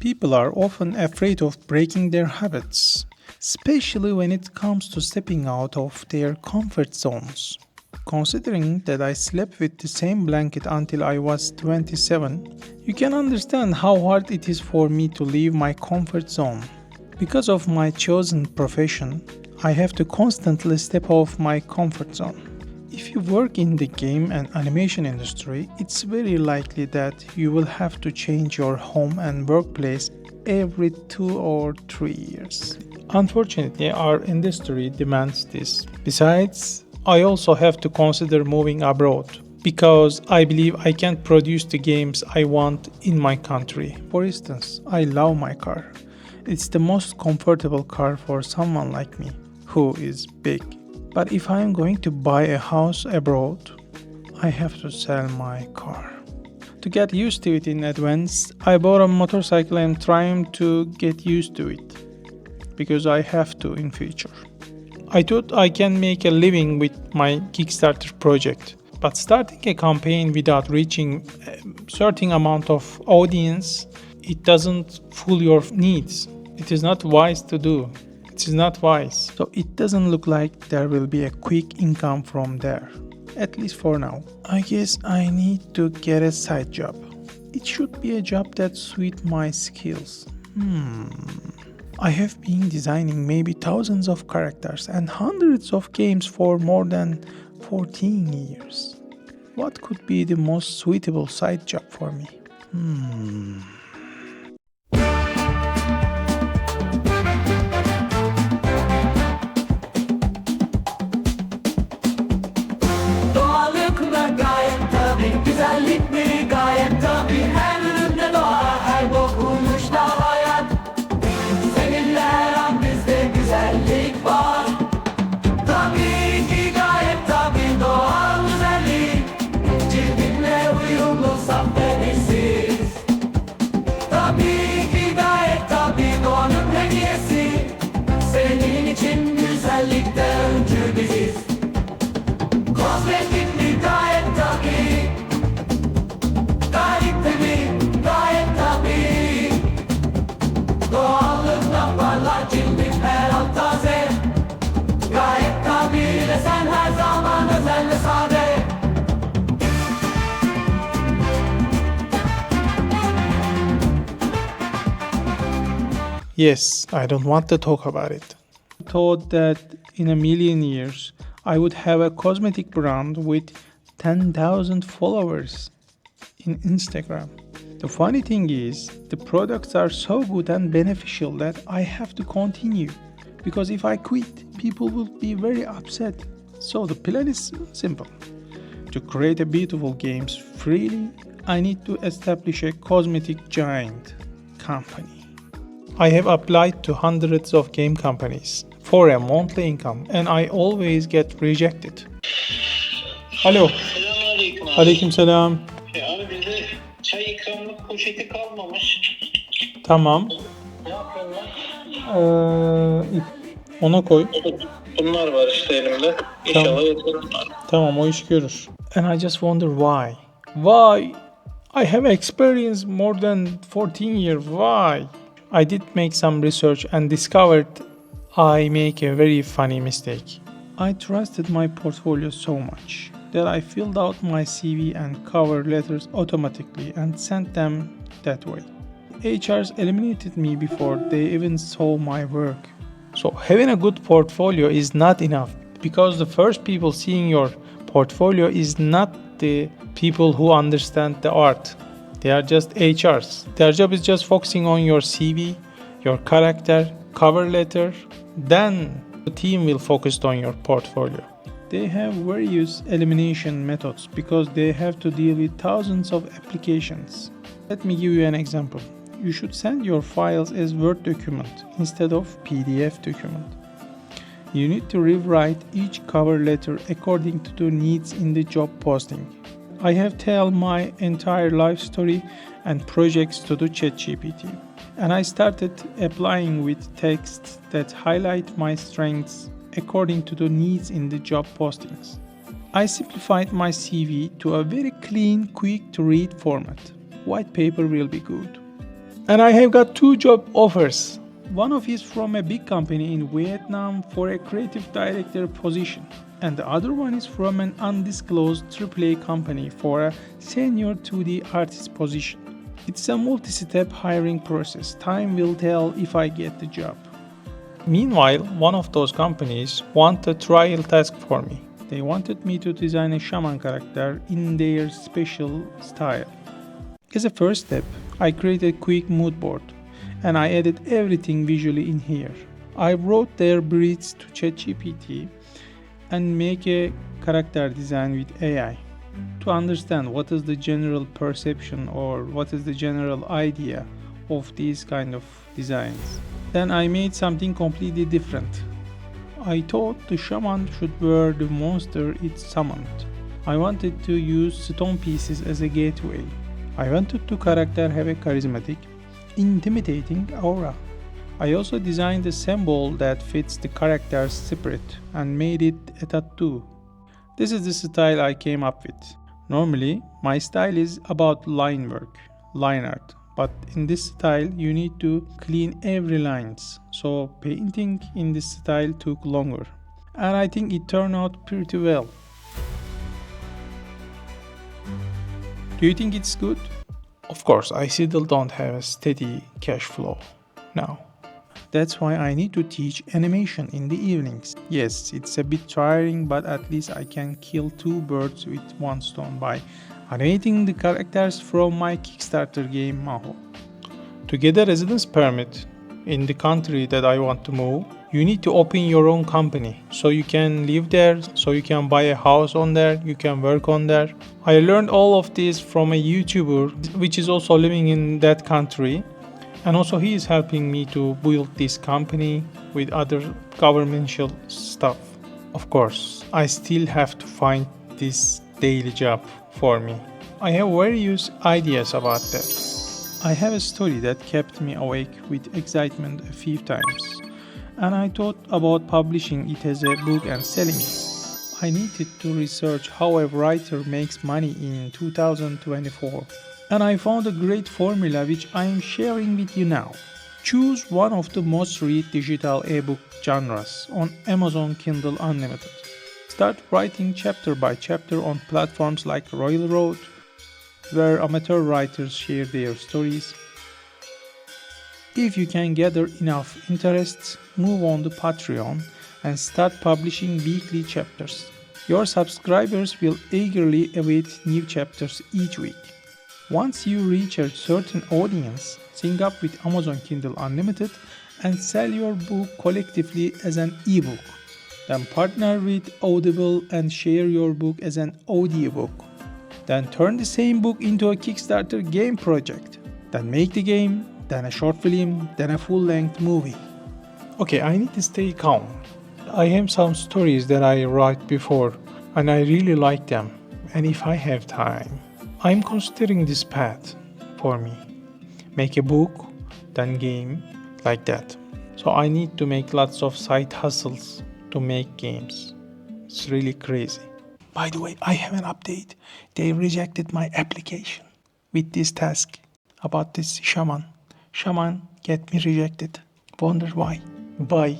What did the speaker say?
People are often afraid of breaking their habits, especially when it comes to stepping out of their comfort zones. Considering that I slept with the same blanket until I was 27, you can understand how hard it is for me to leave my comfort zone. Because of my chosen profession, I have to constantly step off my comfort zone. If you work in the game and animation industry, it's very likely that you will have to change your home and workplace every 2 or 3 years. Unfortunately, our industry demands this. Besides, I also have to consider moving abroad because I believe I can't produce the games I want in my country. For instance, I love my car. It's the most comfortable car for someone like me, who is big. But if I am going to buy a house abroad, I have to sell my car. To get used to it in advance, I bought a motorcycle and trying to get used to it because I have to in future. I thought I can make a living with my Kickstarter project, but starting a campaign without reaching a certain amount of audience, it doesn't fulfill your needs. It is not wise to do. It is not wise. So it doesn't look like there will be a quick income from there. At least for now. I guess I need to get a side job. It should be a job that suits my skills. I have been designing maybe thousands of characters and hundreds of games for more than 14 years. What could be the most suitable side job for me? Doğallıkla gayet tabii, güzellik mi gayet tabii. Her üründe doğa, her dokunuşta hayat. Seninle her an bizde güzellik var. Tabii ki gayet tabii, doğal güzellik. Cildinle uyumlu, saf ve eşsiz. Tabii ki gayet tabii, doğanın hediyesi. Senin için güzellikte öncü biziz. Cosmetic mi gayet tabii. Gayet tabii, gayet tabii. Doğallıkla parlar cildin her an taze. Gayet tabii ve sen her zaman özel ve sade. Yes, I don't want to talk about it. I thought that in a million years, I would have a cosmetic brand with 10,000 followers in Instagram. The funny thing is, the products are so good and beneficial that I have to continue. Because if I quit, people will be very upset. So the plan is simple. To create a beautiful games freely, I need to establish a cosmetic giant company. I have applied to hundreds of game companies for a monthly income and I always get rejected. Alo. Selamünaleyküm abi. Aleykümselam. Abi bizde çay ikramlık poşeti kalmamış. Tamam. Ne yapıyorlar? Ona koy. Bunlar var işte elimde. İnşallah yeter bunlar. Tamam, o iş görür. And I just wonder why. Why? I have experience more than 14 years. Why? I did make some research and discovered I make a very funny mistake. I trusted my portfolio so much that I filled out my CV and cover letters automatically and sent them that way. HRs eliminated me before they even saw my work. So having a good portfolio is not enough because the first people seeing your portfolio is not the people who understand the art. They are just HRs. Their job is just focusing on your CV, your character, cover letter. Then the team will focus on your portfolio. They have various elimination methods because they have to deal with thousands of applications. Let me give you an example. You should send your files as Word document instead of PDF document. You need to rewrite each cover letter according to the needs in the job posting. I have told my entire life story and projects to the ChatGPT. And I started applying with texts that highlight my strengths according to the needs in the job postings. I simplified my CV to a very clean, quick to read format. White paper will be good. And I have got 2 job offers. One of is from a big company in Vietnam for a creative director position, and the other one is from an undisclosed AAA company for a senior 2D artist position. It's a multi-step hiring process. Time will tell if I get the job. Meanwhile, one of those companies wanted a trial task for me. They wanted me to design a shaman character in their special style. As a first step, I created a quick mood board and I added everything visually in here. I wrote their briefs to ChatGPT and make a character design with AI to understand what is the general perception or what is the general idea of these kind of designs. Then I made something completely different. I thought the shaman should wear the monster it summoned. I wanted to use stone pieces as a gateway. I wanted the character have a charismatic, intimidating aura. I also designed a symbol that fits the character's spirit and made it a tattoo. This is the style I came up with. Normally, my style is about line work, line art, but in this style you need to clean every lines. So painting in this style took longer. And I think it turned out pretty well. Do you think it's good? Of course, I still don't have a steady cash flow now. That's why I need to teach animation in the evenings. Yes, it's a bit tiring, but at least I can kill 2 birds with 1 stone by animating the characters from my Kickstarter game Maho. To get a residence permit in the country that I want to move, you need to open your own company. So you can live there, so you can buy a house on there, you can work on there. I learned all of this from a YouTuber which is also living in that country. And also he is helping me to build this company with other governmental stuff. Of course, I still have to find this daily job for me. I have various ideas about that. I have a story that kept me awake with excitement a few times. And I thought about publishing it as a book and selling it. I needed to research how a writer makes money in 2024. And I found a great formula which I am sharing with you now. Choose one of the most read digital ebook genres on Amazon Kindle Unlimited. Start writing chapter by chapter on platforms like Royal Road, where amateur writers share their stories. If you can gather enough interest, move on to Patreon and start publishing weekly chapters. Your subscribers will eagerly await new chapters each week. Once you reach a certain audience, sync up with Amazon Kindle Unlimited and sell your book collectively as an ebook. Then partner with Audible and share your book as an audiobook. Then turn the same book into a Kickstarter game project. Then make the game, then a short film, then a full-length movie. Okay, I need to stay calm. I have some stories that I write before and I really like them. And if I have time, I'm considering this path for me. Make a book, then game, like that. So I need to make lots of side hustles to make games. It's really crazy. By the way, I have an update. They rejected my application with this task about this shaman. Shaman get me rejected. Wonder why. Bye.